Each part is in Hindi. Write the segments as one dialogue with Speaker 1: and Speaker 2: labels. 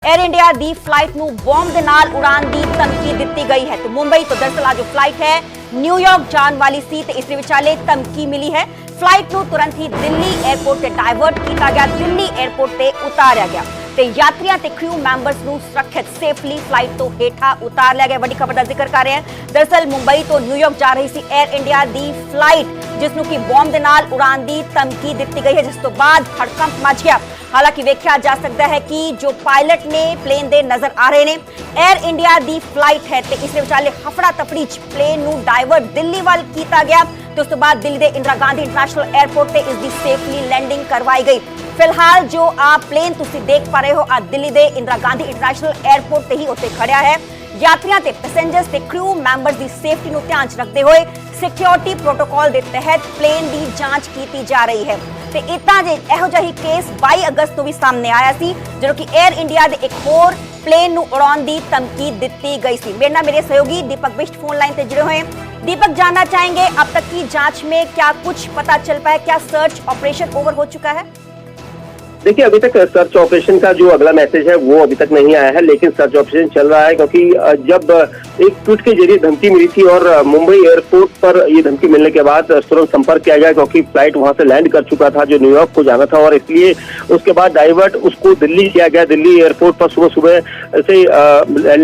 Speaker 1: एयर इंडिया दी फ्लाइट ਨੂੰ ਬੋਮ ਦੇ ਨਾਲ ਉਡਾਣ ਦੀ ਧਮਕੀ ਦਿੱਤੀ ਗਈ ਹੈ ਤੇ ਮੁੰਬਈ ਤੋਂ ਦਰਅਸਲ ਆ ਜੋ ਫਲਾਈਟ ਹੈ ਨਿਊਯਾਰਕ ਜਾਣ ਵਾਲੀ ਸੀ ਤੇ ਇਸ ਦੇ ਵਿਚਾਲੇ ਧਮਕੀ ਮਿਲੀ ਹੈ। ਫਲਾਈਟ ਨੂੰ ਤੁਰੰਤ ਹੀ ਦਿੱਲੀ 에ਅਰਪੋਰਟ ਤੇ ਡਾਇਵਰਟ ਕੀਤਾ ਗਿਆ, ਦਿੱਲੀ 에ਅਰਪੋਰਟ ਤੇ ਉਤਾਰਿਆ ਗਿਆ ਤੇ ਯਾਤਰੀਆਂ ਤੇ ਕ੍ਰੂ ਮੈਂਬਰਸ ਨੂੰ ਸੁਰੱਖਿਅਤ ਸੇਫਲੀ ਫਲਾਈਟ ਤੋਂ ਹੇਠਾਂ ਉਤਾਰ ਲਿਆ ਗਿਆ। ਵੱਡੀ ਖਬਰ ਦਾ ਜ਼ਿਕਰ ਕਰ ਰਹੇ ਹਾਂ। ਦਰਅਸਲ ਮੁੰਬਈ ਤੋਂ ਨਿਊਯਾਰਕ ਜਾ ਰਹੀ ਸੀ 에ਅਰ ਇੰਡੀਆ ਦੀ ਫਲਾਈਟ ਜਿਸ ਨੂੰ ਕਿ ਬੋਮ ਦੇ ਨਾਲ ਉਡਾਣ ਦੀ ਧਮਕੀ ਦਿੱਤੀ ਗਈ ਹੈ, ਜਿਸ ਤੋਂ ਬਾਅਦ ਹੜਕੰਪ ਮਚ ਗਿਆ। हालांकि वेख्या जा सकता है कि जो पायलट ने प्लेन दे नजर आ रहे ने एयर इंडिया दी फ्लाइट है ते इस विचाले हफड़ा तफड़ी प्लेन नू डाइवर्ट दिल्ली वाल किया गया तो उस तो बाद दिल्ली दे इंदिरा गांधी इंटरनेशनल एयरपोर्ट ते इसकी सेफली लैंडिंग करवाई गई। फिलहाल जो प्लेन तुसी देख पा रहे हो दिल्ली दे इंदिरा गांधी इंटरनेशनल एयरपोर्ट ते ही उत्ते खड़िया है। यात्रियों ते पैसेंजर्स ते क्रू मैंबर्स की सेफ्टी नू ध्यान च रखते हुए सिक्योरिटी प्रोटोकॉल के तहत प्लेन की जांच की जा रही है। ਤੇ ਇਤਾਂ ਜੇ ਇਹੋ ਜਿਹਾ ਹੀ ਕੇਸ 22 ਅਗਸਤ ਨੂੰ ਵੀ ਸਾਹਮਣੇ ਆਇਆ ਸੀ ਜਦੋਂ ਕਿ 에ਅਰ ਇੰਡੀਆ ਦੇ ਇੱਕ ਹੋਰ ਪਲੇਨ ਨੂੰ ਉਡਾਉਣ ਦੀ ਧਮਕੀ ਦਿੱਤੀ ਗਈ ਸੀ। ਮੇਰੇ ਨਾਲ ਮੇਰੇ सहयोगी दीपक बिष्ट फोन लाइन से जुड़े हुए हैं। दीपक, जानना चाहेंगे अब तक की जांच में क्या कुछ पता चल पाया, क्या सर्च ऑपरेशन ओवर हो चुका है?
Speaker 2: देखिए, अभी तक सर्च ऑपरेशन का जो अगला मैसेज है वो अभी तक नहीं आया है, लेकिन सर्च ऑपरेशन चल रहा है क्योंकि जब एक ट्वीट के जरिए धमकी मिली थी और मुंबई एयरपोर्ट पर ये धमकी मिलने के बाद तुरंत संपर्क किया गया क्योंकि फ्लाइट वहां से लैंड कर चुका था जो न्यूयॉर्क को जाना था और इसलिए उसके बाद डाइवर्ट उसको दिल्ली किया गया। दिल्ली एयरपोर्ट पर सुबह सुबह से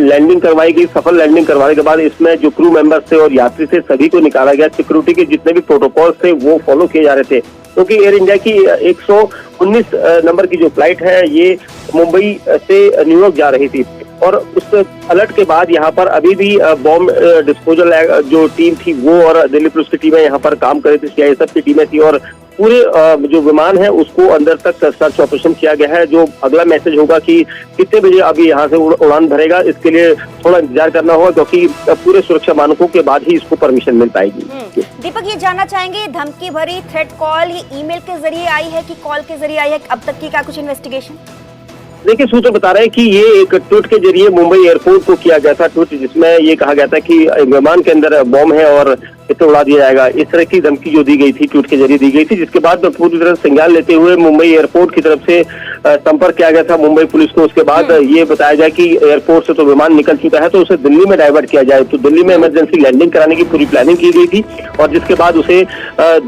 Speaker 2: लैंडिंग करवाई गई। सफल लैंडिंग करवाने के बाद इसमें जो क्रू मेंबर्स थे और यात्री थे सभी को निकाला गया। सिक्योरिटी के जितने भी प्रोटोकॉल थे वो फॉलो किए जा रहे थे क्योंकि एयर इंडिया की 119 नंबर की जो फ्लाइट है ये मुंबई से न्यूयॉर्क जा रही थी और उस अलर्ट के बाद यहाँ पर अभी भी बॉम्ब डिस्पोजल जो टीम थी वो और दिल्ली पुलिस की टीमें यहाँ पर काम कर रही थी, सीआईएसएफ की टीमें थी और पूरे जो विमान है उसको अंदर तक सर्च ऑपरेशन किया गया है। जो अगला मैसेज होगा कि कितने बजे अभी यहाँ से उड़ान भरेगा इसके लिए थोड़ा इंतजार करना होगा क्योंकि पूरे सुरक्षा मानकों के बाद ही इसको परमिशन मिल पाएगी।
Speaker 1: दीपक, ये जानना चाहेंगे धमकी भरी थ्रेट कॉल ये ईमेल के जरिए आई है कि कॉल के जरिए आई है? अब तक की क्या कुछ इन्वेस्टिगेशन?
Speaker 2: देखिए, सूत्र बता रहे हैं कि ये एक ट्वीट के जरिए मुंबई एयरपोर्ट को किया गया था ट्वीट जिसमें ये कहा गया था कि विमान के अंदर बॉम्ब है और इसे उड़ा दिया जाएगा। इस तरह की धमकी जो दी गई थी ट्वीट के जरिए दी गई थी जिसके बाद पूरी तरह संज्ञान लेते हुए मुंबई एयरपोर्ट की तरफ से संपर्क किया गया था मुंबई पुलिस को। उसके बाद ये बताया जाए कि एयरपोर्ट से तो विमान निकल चुका है तो उसे दिल्ली में डाइवर्ट किया जाए। तो दिल्ली में इमरजेंसी लैंडिंग कराने की पूरी प्लानिंग की गई थी और जिसके बाद उसे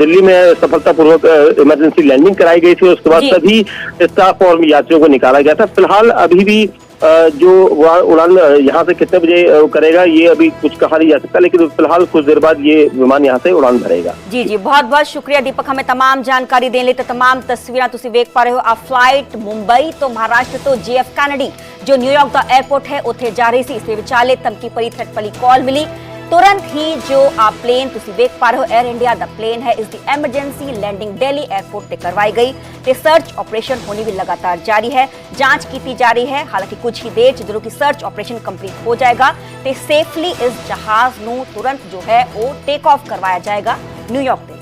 Speaker 2: दिल्ली में सफलतापूर्वक इमरजेंसी लैंडिंग कराई गई थी और उसके बाद सभी स्टाफ और यात्रियों को निकाला गया था। फिलहाल अभी भी जो उड़ान यहाँ से कितने बजे करेगा ये अभी कुछ कहा नहीं जा सकता, लेकिन फिलहाल कुछ देर बाद ये विमान यहाँ से उड़ान भरेगा।
Speaker 1: जी जी, बहुत बहुत शुक्रिया दीपक, हमें तमाम जानकारी देने लिए। तमाम तस्वीरें तुसी देख पा रहे हो। फ्लाइट मुंबई तो महाराष्ट्र तो JF कैनेडी जो न्यूयॉर्क का एयरपोर्ट है उत्थे जा रही सी। इसके विचाले धमकी भरी थ्रेट वाली कॉल मिली। तुरंत ही जो प्लेन तुसी देख पा रहे हो एयर इंडिया दा प्लेन है इसकी एमरजेंसी लैंडिंग दिल्ली एयरपोर्ट पे करवाई गई ते सर्च ऑपरेशन होनी भी लगातार जारी है, जांच की जा रही है। हालांकि कुछ ही देर जदों की सर्च ऑपरेशन कंप्लीट हो जाएगा ते सेफली इस जहाज नू तुरंत जो है वो टेक ऑफ करवाया जाएगा न्यूयॉर्क।